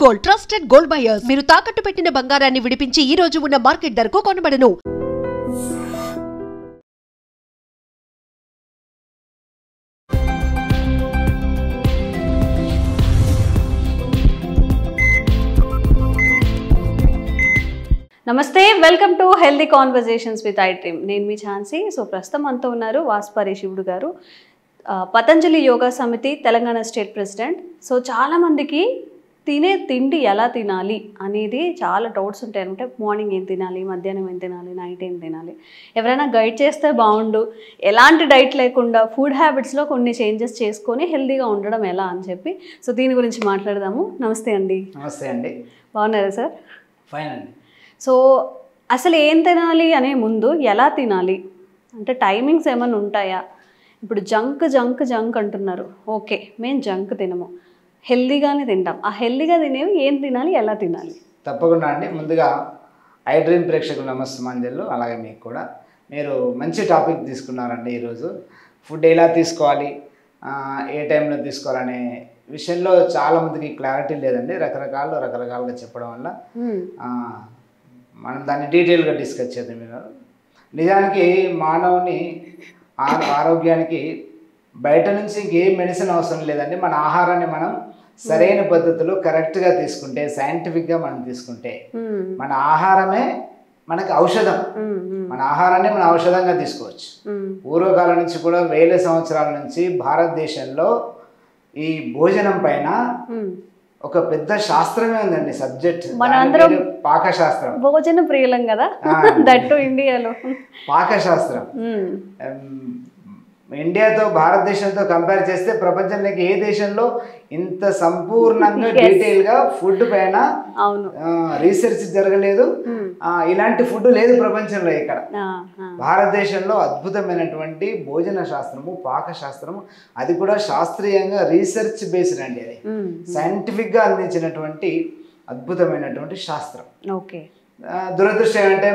Gold, trusted gold buyers. మీరు తాకట్టు పెట్టిన బంగారాన్ని విడిపించి ఈ రోజు ఉన్న మార్కెట్ ధరకు కొనబడను. నమస్తే, welcome to healthy conversations with I dream. నేను మీ ఛాన్సీ. సో ప్రస్తుతం అంతా ఉన్నారు వాస్పారి శివుడు గారు, పతంజలి యోగా సమితి తెలంగాణ స్టేట్ ప్రెసిడెంట్. సో చాలామందికి తినే తిండి ఎలా తినాలి అనేది చాలా డౌట్స్ ఉంటాయి. అంటే మార్నింగ్ ఏం తినాలి, మధ్యాహ్నం ఏం తినాలి, నైట్ ఏం తినాలి, ఎవరైనా గైడ్ చేస్తే బాగుండు, ఎలాంటి డైట్ లేకుండా ఫుడ్ హ్యాబిట్స్లో కొన్ని చేంజెస్ చేసుకొని హెల్దీగా ఉండడం ఎలా అని చెప్పి సో దీని గురించి మాట్లాడదాము. నమస్తే అండి. నమస్తే అండి. బాగున్నారా సార్? ఫైన్ అండి. సో అసలు ఏం తినాలి అనే ముందు ఎలా తినాలి అంటే టైమింగ్స్ ఏమైనా ఉంటాయా? ఇప్పుడు జంక్ అంటున్నారు. ఓకే, మేము జంక్ తినము, హెల్దీగానే తింటాం. ఆ హెల్దీగా తినేవి ఏం తినాలి, ఎలా తినాలి? తప్పకుండా అండి. ముందుగా ఐ డ్రీమ్ ప్రేక్షకులు నమస్మాంజలు. అలాగే మీకు కూడా మీరు మంచి టాపిక్ తీసుకున్నారండి. ఈరోజు ఫుడ్ ఎలా తీసుకోవాలి, ఏ టైంలో తీసుకోవాలనే విషయంలో చాలామందికి క్లారిటీ లేదండి. రకరకాలుగా చెప్పడం వల్ల మనం దాన్ని డీటెయిల్గా డిస్కస్ చేద్దాం. మీరు నిజానికి మానవుని ఆరోగ్యానికి బయట నుంచి ఇంకే మెడిసిన్ అవసరం లేదండి. మన ఆహారాన్ని మనం సరైన పద్ధతిలో కరెక్ట్గా తీసుకుంటే, సైంటిఫిక్గా మనం తీసుకుంటే మన ఆహారమే మనకి ఔషధం. మన ఆహారాన్ని మనం ఔషధంగా తీసుకోవచ్చు. పూర్వకాలం నుంచి కూడా వేల సంవత్సరాల నుంచి భారతదేశంలో ఈ భోజనం పైన ఒక పెద్ద శాస్త్రమే ఉందండి, సబ్జెక్ట్. పాకశాస్త్రం. భోజన ప్రియులం కదా, దట్టు ఇండియాలో పాకశాస్త్రం. ఇండియాతో భారతదేశంతో కంపేర్ చేస్తే ప్రపంచంలోకి ఏ దేశంలో ఇంత సంపూర్ణంగా డీటెయిల్గా ఫుడ్ పైన రీసెర్చ్ జరగలేదు. ఇలాంటి ఫుడ్ లేదు ప్రపంచంలో. ఇక్కడ భారతదేశంలో అద్భుతమైనటువంటి భోజన శాస్త్రము, పాకశాస్త్రము, అది కూడా శాస్త్రీయంగా రీసెర్చ్ బేస్డ్ అండి. అది సైంటిఫిక్గా అందించినటువంటి అద్భుతమైనటువంటి శాస్త్రం. ఓకే. దురదృష్టం ఏంటంటే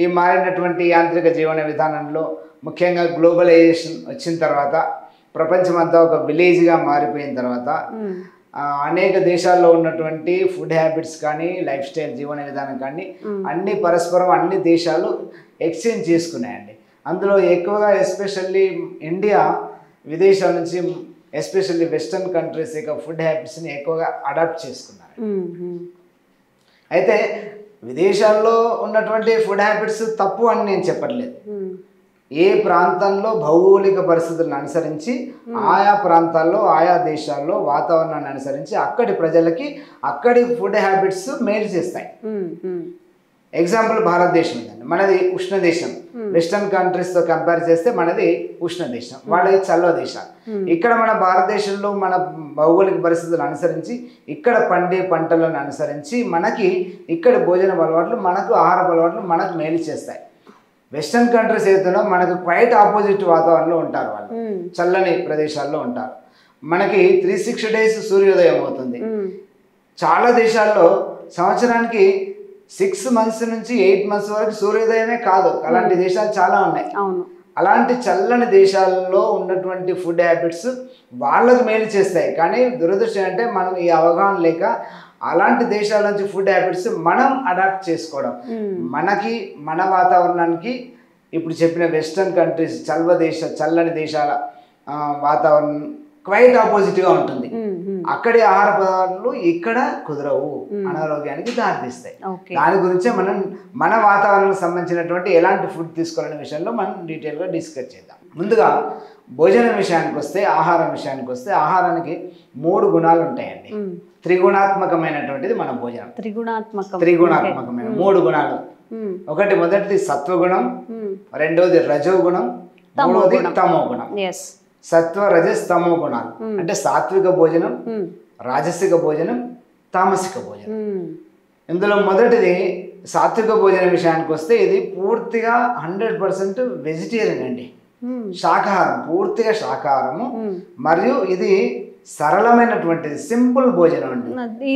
ఈ మారినటువంటి యాంత్రిక జీవన విధానంలో, ముఖ్యంగా గ్లోబలైజేషన్ వచ్చిన తర్వాత, ప్రపంచమంతా ఒక విలేజ్గా మారిపోయిన తర్వాత అనేక దేశాల్లో ఉన్నటువంటి ఫుడ్ హ్యాబిట్స్ కానీ, లైఫ్ స్టైల్ జీవన విధానం కానీ అన్ని పరస్పరం అన్ని దేశాలు ఎక్స్చేంజ్ చేసుకున్నాయండి. అందులో ఎక్కువగా ఎస్పెషల్లీ ఇండియా విదేశాల నుంచి, ఎస్పెషల్లీ వెస్టర్న్ కంట్రీస్ యొక్క ఫుడ్ హ్యాబిట్స్ని ఎక్కువగా అడాప్ట్ చేసుకున్నారు. అయితే విదేశాల్లో ఉన్నటువంటి ఫుడ్ హ్యాబిట్స్ తప్పు అని నేను చెప్పట్లేదు. ఏ ప్రాంతంలో భౌగోళిక పరిస్థితులను అనుసరించి, ఆయా ప్రాంతాల్లో ఆయా దేశాల్లో వాతావరణాన్ని అనుసరించి అక్కడి ప్రజలకి అక్కడి ఫుడ్ హ్యాబిట్స్ మేలు చేస్తాయి. ఎగ్జాంపుల్ భారతదేశం ఉందండి. మనది ఉష్ణ దేశం. వెస్టర్న్ కంట్రీస్తో కంపేర్ చేస్తే మనది ఉష్ణ దేశం, వాళ్ళది చల్ల దేశాలు. ఇక్కడ మన భారతదేశంలో మన భౌగోళిక పరిస్థితులను అనుసరించి, ఇక్కడ పండే పంటలను అనుసరించి మనకి ఇక్కడి భోజన అలవాట్లు, మనకు ఆహార అలవాట్లు మనకు మేలు చేస్తాయి. వెస్టర్న్ కంట్రీస్ ఏదైనా మనకు క్వైట్ ఆపోజిట్ వాతావరణంలో ఉంటారు. వాళ్ళు చల్లని ప్రదేశాల్లో ఉంటారు. మనకి 360 days సూర్యోదయం అవుతుంది. చాలా దేశాల్లో సంవత్సరానికి 6 months నుంచి 8 months వరకు సూర్యోదయమే కాదు. అలాంటి దేశాలు చాలా ఉన్నాయి. అలాంటి చల్లని దేశాల్లో ఉన్నటువంటి ఫుడ్ హ్యాబిట్స్ వాళ్ళకు మేలు చేస్తాయి. కానీ దురదృష్టం అంటే మనం ఈ అవగాహన లేక అలాంటి దేశాల నుంచి ఫుడ్ హ్యాబిట్స్ మనం అడాప్ట్ చేసుకోవడం, మనకి మన వాతావరణానికి ఇప్పుడు చెప్పిన వెస్టర్న్ కంట్రీస్ చల్లని దేశాల వాతావరణం క్వైట్ ఆపోజిట్గా ఉంటుంది. అక్కడి ఆహార పదార్థాలు ఇక్కడ కుదరవు, అనారోగ్యానికి దారితీస్తాయి. దాని గురించే మనం మన వాతావరణానికి సంబంధించినటువంటి ఎలాంటి ఫుడ్ తీసుకోవాలనే విషయంలో మనం డీటెయిల్గా డిస్కస్ చేద్దాం. ముందుగా భోజనం విషయానికి వస్తే, ఆహారం విషయానికి వస్తే, ఆహారానికి 3 గుణాలు ఉంటాయండి. త్రిగుణాత్మకమైనటువంటిది మన భోజనం. త్రిగుణాత్మకమైన 3 గుణాలు. మొదటిది సత్వగుణం, రెండవది రజోగుణం, మూడవది తమో గుణం. సత్వ రజస్ తమో గుణాలు అంటే సాత్విక భోజనం, రాజసిక భోజనం, తామసిక భోజనం. ఇందులో మొదటిది సాత్విక భోజనం విషయానికి వస్తే ఇది పూర్తిగా 100% వెజిటేరియన్ అండి. శాకాహారం, పూర్తిగా శాకాహారము. మరియు ఇది సరళమైనటువంటిది, సింపుల్ భోజనం అండి.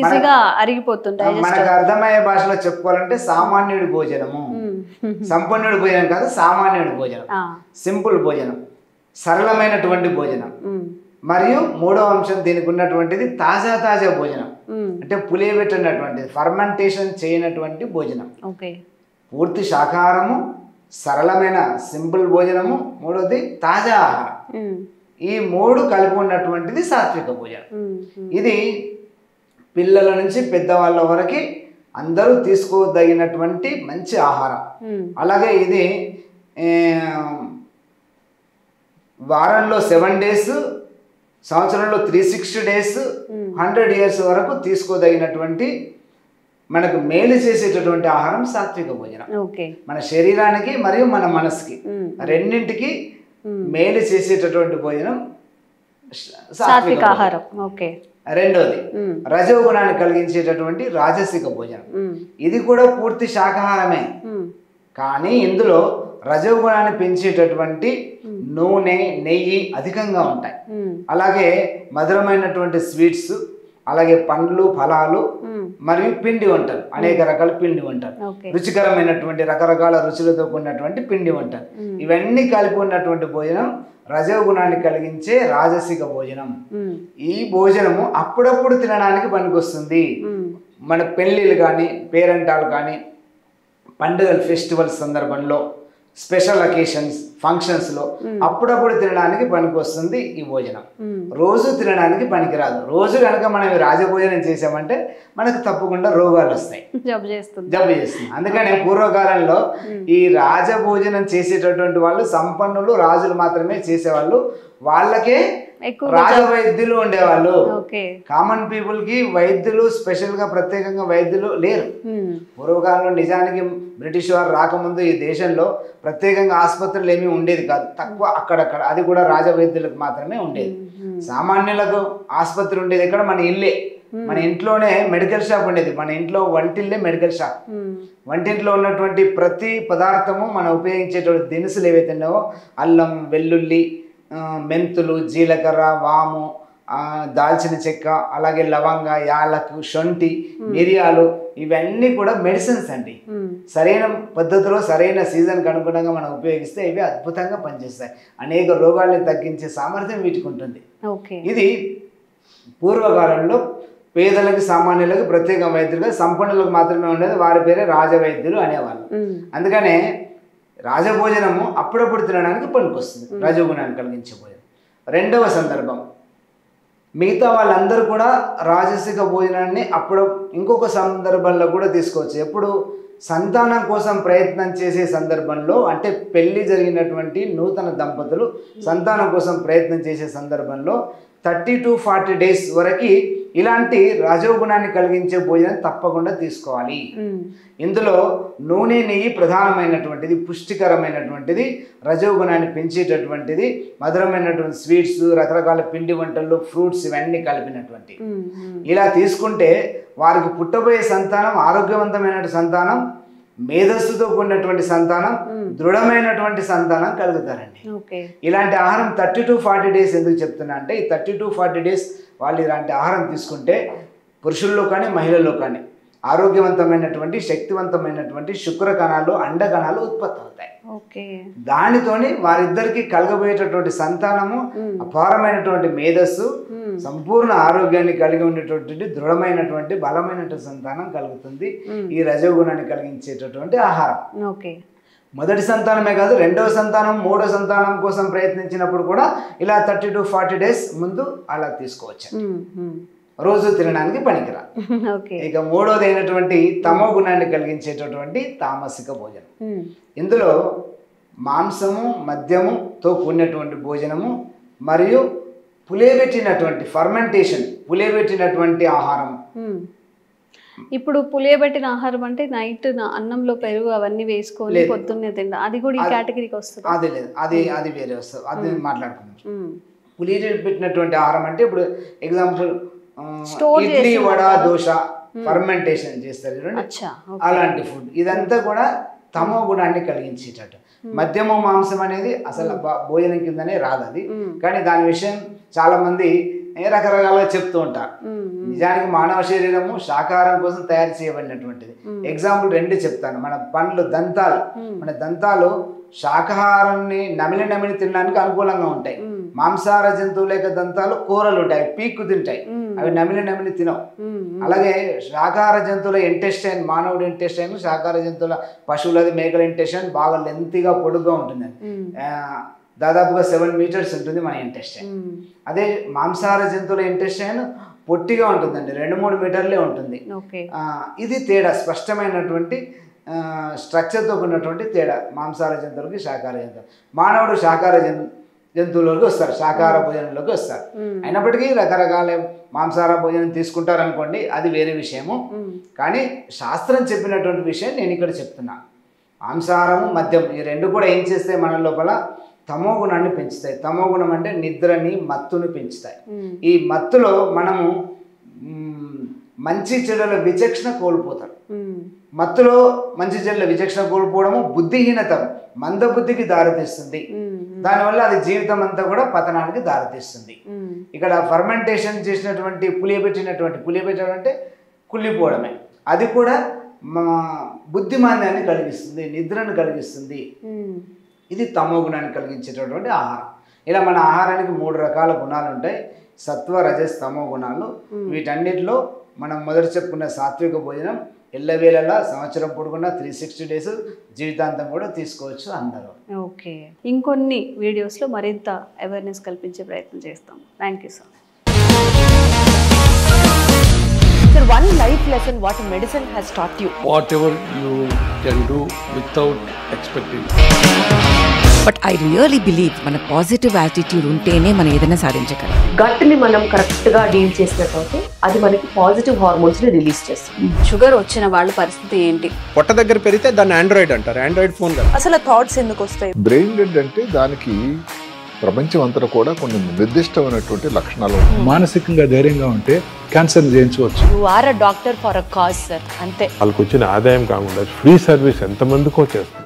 మనకు అర్థమయ్యే భాషలో చెప్పుకోవాలంటే సామాన్యుడి భోజనము. సంపన్నుడి భోజనం కాదు, సామాన్యుడి భోజనం, సింపుల్ భోజనం, సరళమైనటువంటి భోజనం. మరియు మూడవ అంశం దీనికి ఉన్నటువంటిది తాజా తాజా భోజనం, అంటే పులియబెట్టినటువంటిది, ఫర్మెంటేషన్ చేయనటువంటి భోజనం. ఓకే, పూర్తి శాకాహారము, సరళమైన సింపుల్ భోజనము, మూడవది తాజా ఆహారం. ఈ మూడు కలిపి ఉన్నటువంటిది సాత్విక భోజనం. ఇది పిల్లల నుంచి పెద్దవాళ్ళ వరకు అందరూ తీసుకోదగినటువంటి మంచి ఆహారం. అలాగే ఇది వారంలో 7 days, సంవత్సరంలో 360 days, 100 years వరకు తీసుకోదగినటువంటి మనకు మేలు చేసేటటువంటి ఆహారం సాత్విక భోజనం. మన శరీరానికి మరియు మన మనసుకి రెండింటికి మేలు చేసేటటువంటి భోజనం సాత్విక ఆహారం. రెండోది రజోగుణాన్ని కలిగించేటటువంటి రాజసిక భోజనం. ఇది కూడా పూర్తి శాకాహారమే, కానీ ఇందులో రజోగుణాన్ని పెంచేటటువంటి నూనె, నెయ్యి అధికంగా ఉంటాయి. అలాగే మధురమైనటువంటి స్వీట్స్, అలాగే పండ్లు, ఫలాలు మరియు పిండి వంటలు, అనేక రకాల పిండి వంటలు, రుచికరమైనటువంటి రకరకాల రుచులతో కూడినటువంటి పిండి వంటలు, ఇవన్నీ కలిపి ఉన్నటువంటి భోజనం రజోగుణాన్ని కలిగించే రాజసిక భోజనం. ఈ భోజనము అప్పుడప్పుడు తినడానికి పనికొస్తుంది. మన పెళ్ళిళ్ళు కానీ, పేరెంటాలు కానీ, పండుగలు, ఫెస్టివల్స్ సందర్భంలో, స్పెషల్ అకేషన్స్, ఫంక్షన్స్లో అప్పుడప్పుడు తినడానికి పనికొస్తుంది ఈ భోజనం. రోజు తినడానికి పనికిరాదు. రోజు కనుక మనం రాజభోజనం చేసామంటే మనకు తప్పకుండా రోగాలు వస్తాయి, జబ్బు చేస్తుంది. అందుకనే పూర్వకాలంలో ఈ రాజభోజనం చేసేటటువంటి వాళ్ళు సంపన్నులు, రాజులు మాత్రమే చేసేవాళ్ళు. వాళ్ళకే రాజవైద్యులు ఉండేవాళ్ళు. కామన్ పీపుల్ కి వైద్యులు, స్పెషల్ గా ప్రత్యేకంగా వైద్యులు లేరు. పూర్వకాలంలో నిజానికి బ్రిటిష్ వారు రాకముందు ఈ దేశంలో ప్రత్యేకంగా ఆసుపత్రులు ఏమీ ఉండేది కాదు, తక్కువ అక్కడక్కడ. అది కూడా రాజవైద్యులకు మాత్రమే ఉండేది. సామాన్యులకు ఆసుపత్రి ఉండేది ఎక్కడ? మన ఇల్లే, మన ఇంట్లోనే మెడికల్ షాప్ ఉండేది. మన ఇంట్లో వంటిల్లే మెడికల్ షాప్. వంటింట్లో ఉన్నటువంటి ప్రతి పదార్థము మనం ఉపయోగించేటువంటి దినుసులు ఏవైతే ఉన్నావో, అల్లం, వెల్లుల్లి, మెంతులు, జీలకర్ర, వాము, దాల్చిన చెక్క, అలాగే లవంగ, యాలకు, శొంఠి, మిరియాలు, ఇవన్నీ కూడా మెడిసిన్స్ అండి. సరైన పద్ధతిలో సరైన సీజన్కి అనుగుణంగా మనం ఉపయోగిస్తే ఇవి అద్భుతంగా పనిచేస్తాయి. అనేక రోగాల్ని తగ్గించే సామర్థ్యం వీటికి ఉంటుంది. ఇది పూర్వకాలంలో పేదలకు, సామాన్యులకు ప్రత్యేక వైద్యులుగా, సంపన్నులకు మాత్రమే ఉండేది. వారి పేరే రాజవైద్యులు అనేవాళ్ళు. అందుకనే రాజభోజనము అప్పుడప్పుడు తినడానికి పనికొస్తుంది, రజోగుణాన్ని కలిగించే భోజనం. రెండవ సందర్భం, మిగతా వాళ్ళందరూ కూడా రాజసిక భోజనాన్ని అప్పుడు ఇంకొక సందర్భంలో కూడా తీసుకోవచ్చు. ఎప్పుడు? సంతానం కోసం ప్రయత్నం చేసే సందర్భంలో, అంటే పెళ్లి జరిగినటువంటి నూతన దంపతులు సంతానం కోసం ప్రయత్నం చేసే సందర్భంలో 30 to 40 days వరకు ఇలాంటి రజోగుణాన్ని కలిగించే భోజనం తప్పకుండా తీసుకోవాలి. ఇందులో నూనె, నెయ్యి ప్రధానమైనటువంటిది, పుష్టికరమైనటువంటిది, రజోగుణాన్ని పెంచేటటువంటిది, మధురమైనటువంటి స్వీట్స్, రకరకాల పిండి వంటలు, ఫ్రూట్స్, ఇవన్నీ కలిపినటువంటి. ఇలా తీసుకుంటే వారికి పుట్టబోయే సంతానం ఆరోగ్యవంతమైన సంతానం, మేధస్సుతో కూడినటువంటి సంతానం, దృఢమైనటువంటి సంతానం కలుగుతారండి. ఇలాంటి ఆహారం 30 to 40 days ఎందుకు చెప్తున్నా అంటే, ఈ 30 to 40 days వాళ్ళు ఇలాంటి ఆహారం తీసుకుంటే పురుషుల్లో కానీ మహిళల్లో కానీ ఆరోగ్యవంతమైనటువంటి, శక్తివంతమైనటువంటి శుక్ర కణాలు, అండ కణాలు ఉత్పత్తి అవుతాయి. దానితోని వారిద్దరికి కలగబోయేటటువంటి సంతానము అపారమైనటువంటి మేధస్సు, సంపూర్ణ ఆరోగ్యాన్ని కలిగి ఉండేటటువంటి దృఢమైనటువంటి బలమైనటువంటి సంతానం కలుగుతుంది ఈ రజోగుణాన్ని కలిగించేటటువంటి ఆహారం. మొదటి సంతానమే కాదు, రెండవ సంతానం, మూడో సంతానం కోసం ప్రయత్నించినప్పుడు కూడా ఇలా 30 to 40 days ముందు అలా తీసుకోవచ్చు. రోజు తినడానికి పనికిరా. ఇక మూడోది అయినటువంటి తమో గుణాన్ని కలిగించేటటువంటి తామసిక భోజనం. ఇందులో మాంసము, మద్యముతో కూడినటువంటి భోజనము మరియు పులియబెట్టినటువంటి ఫర్మెంటేషన్, పులియబెట్టినటువంటి ఆహారం. ఇప్పుడు పులియబెట్టిన ఆహారం అంటే నైట్ అన్నంలో పెరుగు అవన్నీ వేసుకొని పొద్దున్నే తింటా, అది కూడా ఈ కేటగిరీకి వస్తుంది? అది లేదు, అది వేరే వస్తుంది, అది మాట్లాడుకుందాం. పులియబెట్టినటువంటి ఆహారం అంటే ఇప్పుడు ఎగ్జాంపుల్ ఇడ్లీ, వడ, దోశ ఫర్మెంటేషన్ చేస్తారు చూడండి, అలాంటి ఫుడ్. ఇదంతా కూడా తమో గుణాన్ని కలిగించేటట్టు. మద్యము, మాంసం అనేది అసలు భోజనం కిందనే రాదు అది, కానీ దాని విషయం చాలా మంది రకరకాలుగా చెప్తూ ఉంటారు. నిజానికి మానవ శరీరము శాకాహారం కోసం తయారు చేయబడినటువంటిది. ఎగ్జాంపుల్ 2 చెప్తాను. మన పండ్లు, దంతాలు, మన దంతాలు శాకాహారాన్ని నమిలి తినడానికి అనుకూలంగా ఉంటాయి. మాంసాహార జంతువుల యొక్క దంతాలు కూరలు ఉంటాయి, పీక్కు తింటాయి, అవి నమిలి తినవు. అలాగే శాకాహార జంతువుల ఇంటెస్టైన్, మానవుడి ఇంటెస్టైన్, శాకాహార జంతువుల పశువులది మేకల ఇంటెస్టైన్ బాగా లెంతీగా పొడుగ్గా ఉంటుంది. దాదాపుగా 7 మీటర్స్ ఉంటుంది మన ఇంటెస్టైన్. అదే మాంసాహార జంతువుల ఇంటెస్టైన్ పొట్టిగా ఉంటుందండి, 2-3 మీటర్లే ఉంటుంది. ఇది తేడా, స్పష్టమైనటువంటి స్ట్రక్చర్తో ఉన్నటువంటి తేడా మాంసాహార జంతువులకి శాకాహార జంతువులు. మానవుడు శాకాహార జంతువులోకి వస్తారు, శాకాహార భోజనంలోకి వస్తారు. అయినప్పటికీ రకరకాల మాంసాహార భోజనం తీసుకుంటారు అనుకోండి, అది వేరే విషయము. కానీ శాస్త్రం చెప్పినటువంటి విషయం నేను ఇక్కడ చెప్తున్నా. మాంసాహారము మద్యం ఈ రెండు కూడా ఏం చేస్తాయి, మన లోపల తమో గుణాన్ని పెంచుతాయి. తమో గుణం అంటే నిద్రని, మత్తుని పెంచుతాయి. ఈ మత్తులో మనము మంచి చెడుల విచక్షణ కోల్పోతారు. మత్తులో మంచి చెడుల విచక్షణ కోల్పోవడము బుద్ధిహీనత, మందబుద్ధికి దారితీస్తుంది. దానివల్ల అది జీవితం అంతా కూడా పతనానికి దారితీస్తుంది. ఇక్కడ ఫర్మెంటేషన్ చేసినటువంటి పులియబెట్టడం అంటే కుళ్ళిపోవడమే, అది కూడా బుద్ధిమాంద్యాన్ని కలిగిస్తుంది, నిద్రను కలిగిస్తుంది. ఇది తమో గుణాన్ని కలిగించేటటువంటి ఆహారం. ఇలా మన ఆహారానికి 3 రకాల గుణాలు ఉంటాయి, సత్వ, రజస్, తమో గుణాలు. వీటన్నిటిలో మనం మొదటి చెప్పుకున్న సాత్విక భోజనం ఎల్లవేళలా సంవత్సరం పొడుగున్నా 360 డేస్ జీవితాంతం కూడా తీసుకోవచ్చు అందరూ. ఓకే, ఇంకొన్ని వీడియోస్లో మరింత అవేర్నెస్ కల్పించే ప్రయత్నం చేస్తాం. Thank you sir. Sir, one life lesson what medicine has taught you. Whatever you can do without expecting. But I really believe మన పాజిటివ్ యాటిట్యూడ్ ఉంటేనే మనం ఏదైనా సాధించగలం. గట్ని మనం కరెక్ట్గా డీల్ చేసినట్లయితే అది మనకి పాజిటివ్ హార్మోన్స్ని రిలీజ్ చేస్తుంది. షుగర్ వచ్చిన వాళ్ళ పరిస్థితి ఏంటి? పొట్ట దగ్గర పెరిగితే దాన్ని ఆండ్రాయిడ్ అంటారు, ఆండ్రాయిడ్ ఫోన్ కదా. అసలు థాట్స్ ఎందుకు వస్తాయి? బ్రెయిన్ డెడ్ అంటే దానికి ప్రపంచం అంతా కూడా కొన్ని నిర్దిష్టమైనటువంటి లక్షణాలు. మానసికంగా ధైర్యంగా ఉంటే క్యాన్సర్ జయించవచ్చు. You are a doctor for a cause, sir. అంతే. వాళ్ళకు వచ్చిన ఆదాయం కాకుండా ఫ్రీ సర్వీస్ ఎంతమందికో చేస్తారు.